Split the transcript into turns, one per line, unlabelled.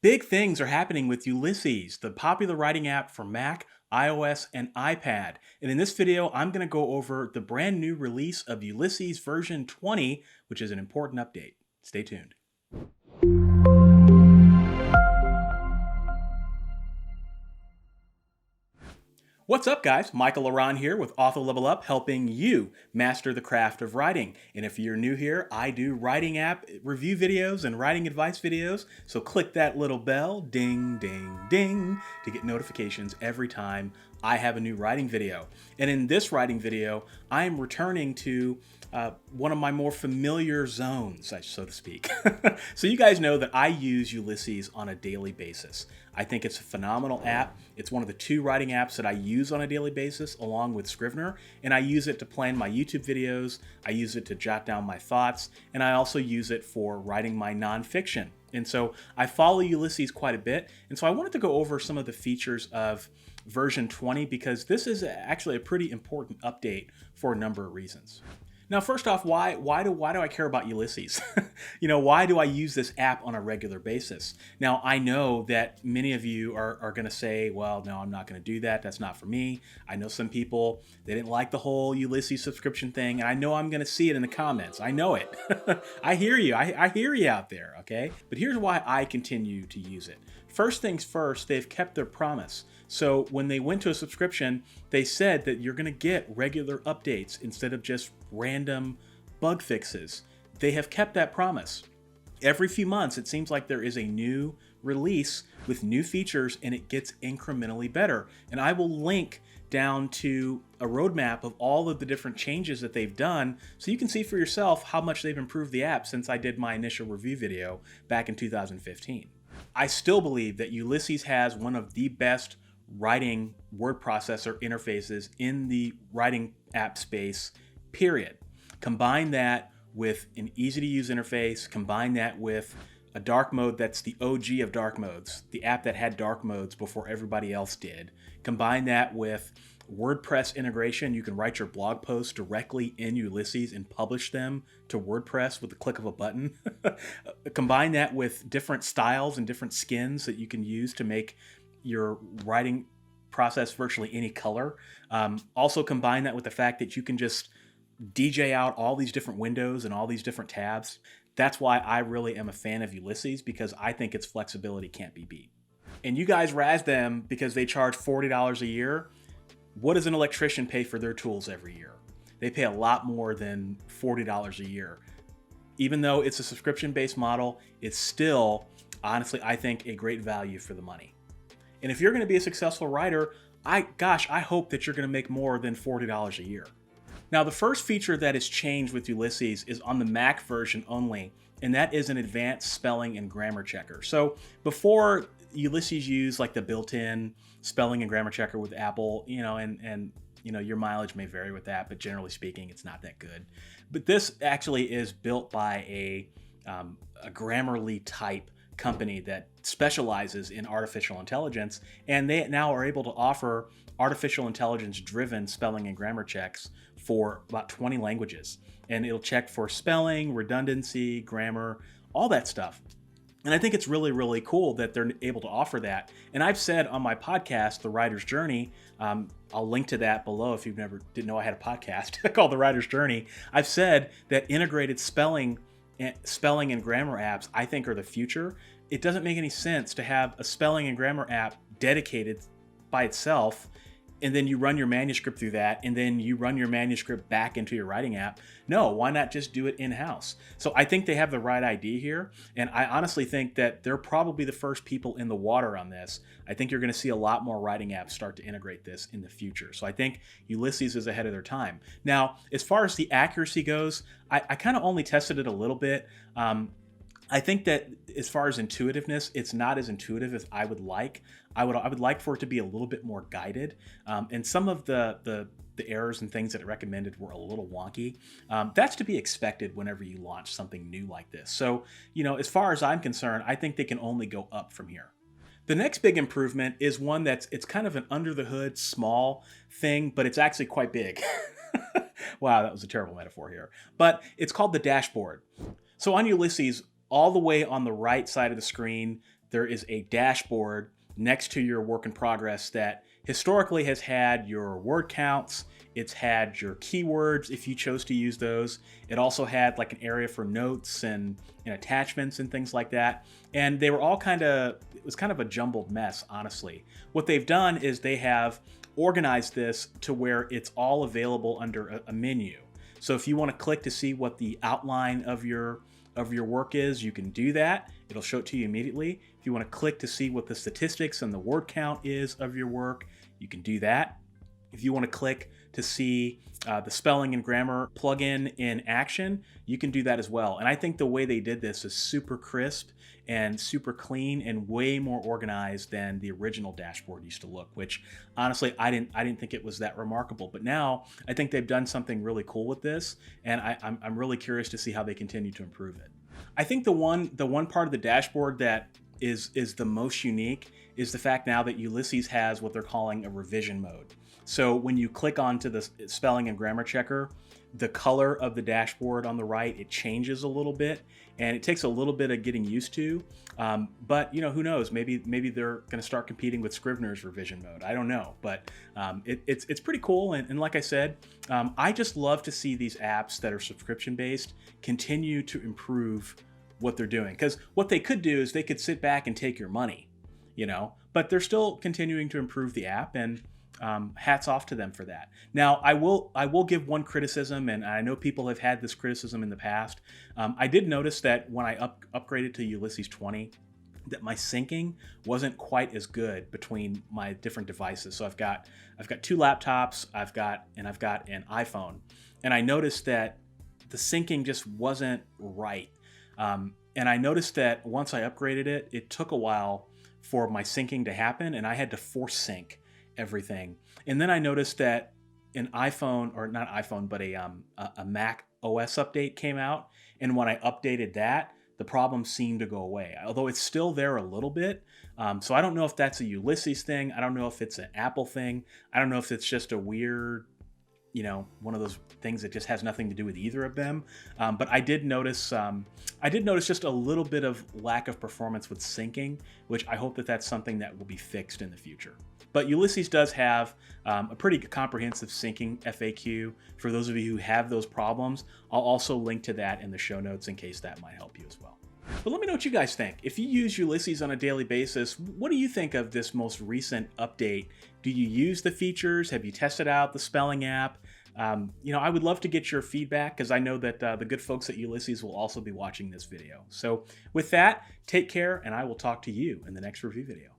Big things are happening with Ulysses, the popular writing app for Mac, iOS, and iPad. And in this video, I'm going to go over the brand new release of Ulysses version 20, which is an important update. Stay tuned. What's up, guys? Michael Laron here with Author Level Up, helping you master the craft of writing. And if you're new here, I do writing app review videos and writing advice videos. So click that little bell, ding, ding, ding, to get notifications every time I have a new writing video. And in this writing video, I am returning to one of my more familiar zones, so to speak. So you guys know that I use Ulysses on a daily basis. I think it's a phenomenal app. It's one of the two writing apps that I use on a daily basis along with Scrivener, and I use it to plan my YouTube videos, I use it to jot down my thoughts, and I also use it for writing my nonfiction. And so I follow Ulysses quite a bit, and so I wanted to go over some of the features of version 20 because this is actually a pretty important update for a number of reasons. Now, first off, why do I care about Ulysses? Why do I use this app on a regular basis? Now, I know that many of you are going to say, well, no, I'm not going to do that. That's not for me. I know some people, they didn't like the whole Ulysses subscription thing, and I know I'm going to see it in the comments. I know it. I hear you. I hear you out there, okay? But here's why I continue to use it. First things first, they've kept their promise. So when they went to a subscription, they said that you're going to get regular updates instead of just random bug fixes. They have kept that promise. Every few months, it seems like there is a new release with new features and it gets incrementally better. And I will link down to a roadmap of all of the different changes that they've done so you can see for yourself how much they've improved the app since I did my initial review video back in 2015. I still believe that Ulysses has one of the best writing word processor interfaces in the writing app space, period. Combine that with an easy to use interface, combine that with a dark mode that's the OG of dark modes, the app that had dark modes before everybody else did. Combine that with WordPress integration. You can write your blog posts directly in Ulysses and publish them to WordPress with the click of a button. Combine that with different styles and different skins that you can use to make your writing process virtually any color. Also combine that with the fact that you can just DJ out all these different windows and all these different tabs. That's why I really am a fan of Ulysses, because I think its flexibility can't be beat. And you guys razz them because they charge $40 a year. What does an electrician pay for their tools every year? They pay a lot more than $40 a year. Even though it's a subscription-based model, it's still, honestly, I think, a great value for the money. And if you're going to be a successful writer, I hope that you're going to make more than $40 a year. Now, the first feature that has changed with Ulysses is on the Mac version only, and that is an advanced spelling and grammar checker. So before, Ulysses used like the built-in spelling and grammar checker with Apple, and your mileage may vary with that, but generally speaking, it's not that good. But this actually is built by a Grammarly type company that specializes in artificial intelligence, and they now are able to offer artificial intelligence driven spelling and grammar checks for about 20 languages. And it'll check for spelling, redundancy, grammar, all that stuff. And I think it's really, really cool that they're able to offer that. And I've said on my podcast, The Writer's Journey, I'll link to that below if you've didn't know I had a podcast called The Writer's Journey. I've said that integrated spelling and grammar apps, I think, are the future. It doesn't make any sense to have a spelling and grammar app dedicated by itself, and then you run your manuscript through that, and then you run your manuscript back into your writing app. No, why not just do it in-house? So I think they have the right idea here, and I honestly think that they're probably the first people in the water on this. I think you're going to see a lot more writing apps start to integrate this in the future. So I think Ulysses is ahead of their time. Now, as far as the accuracy goes, I kind of only tested it a little bit. I think that as far as intuitiveness, it's not as intuitive as I would like. I would like for it to be a little bit more guided. And some of the errors and things that it recommended were a little wonky. That's to be expected whenever you launch something new like this. So, as far as I'm concerned, I think they can only go up from here. The next big improvement is one it's kind of an under the hood, small thing, but it's actually quite big. Wow, that was a terrible metaphor here. But it's called the dashboard. So on Ulysses, all the way on the right side of the screen, there is a dashboard next to your work in progress that historically has had your word counts. It's had your keywords if you chose to use those. It also had like an area for notes and attachments and things like that. And they were all it was kind of a jumbled mess, honestly. What they've done is they have organized this to where it's all available under a menu. So if you want to click to see what the outline of your work is, you can do that. It'll show it to you immediately. If you want to click to see what the statistics and the word count is of your work, you can do that. If you want to click to see the spelling and grammar plugin in action, you can do that as well. And I think the way they did this is super crisp and super clean and way more organized than the original dashboard used to look, which honestly, I didn't think it was that remarkable. But now I think they've done something really cool with this, and I'm really curious to see how they continue to improve it. I think the one part of the dashboard that is the most unique is the fact now that Ulysses has what they're calling a revision mode. So when you click onto the spelling and grammar checker, the color of the dashboard on the right, it changes a little bit, and it takes a little bit of getting used to. But who knows? Maybe they're going to start competing with Scrivener's revision mode. I don't know, but it's pretty cool. And like I said, I just love to see these apps that are subscription based continue to improve what they're doing. Because what they could do is they could sit back and take your money, but they're still continuing to improve the app, and hats off to them for that. Now, I will give one criticism, and I know people have had this criticism in the past. I did notice that when I upgraded to Ulysses 20, that my syncing wasn't quite as good between my different devices. So I've got two laptops, I've got an iPhone, and I noticed that the syncing just wasn't right. And I noticed that once I upgraded it, it took a while for my syncing to happen, and I had to force sync everything. And then I noticed that an iPhone, or not iPhone, but a Mac OS update came out, and when I updated that, the problem seemed to go away, although it's still there a little bit. So I don't know if that's a Ulysses thing. I don't know if it's an Apple thing. I don't know if it's just a weird, one of those things that just has nothing to do with either of them. But I did notice just a little bit of lack of performance with syncing, which I hope that that's something that will be fixed in the future. But Ulysses does have a pretty comprehensive syncing FAQ for those of you who have those problems. I'll also link to that in the show notes in case that might help you as well. But let me know what you guys think. If you use Ulysses on a daily basis, what do you think of this most recent update? Do you use the features? Have you tested out the spelling app? I would love to get your feedback, because I know that the good folks at Ulysses will also be watching this video. So with that, take care, and I will talk to you in the next review video.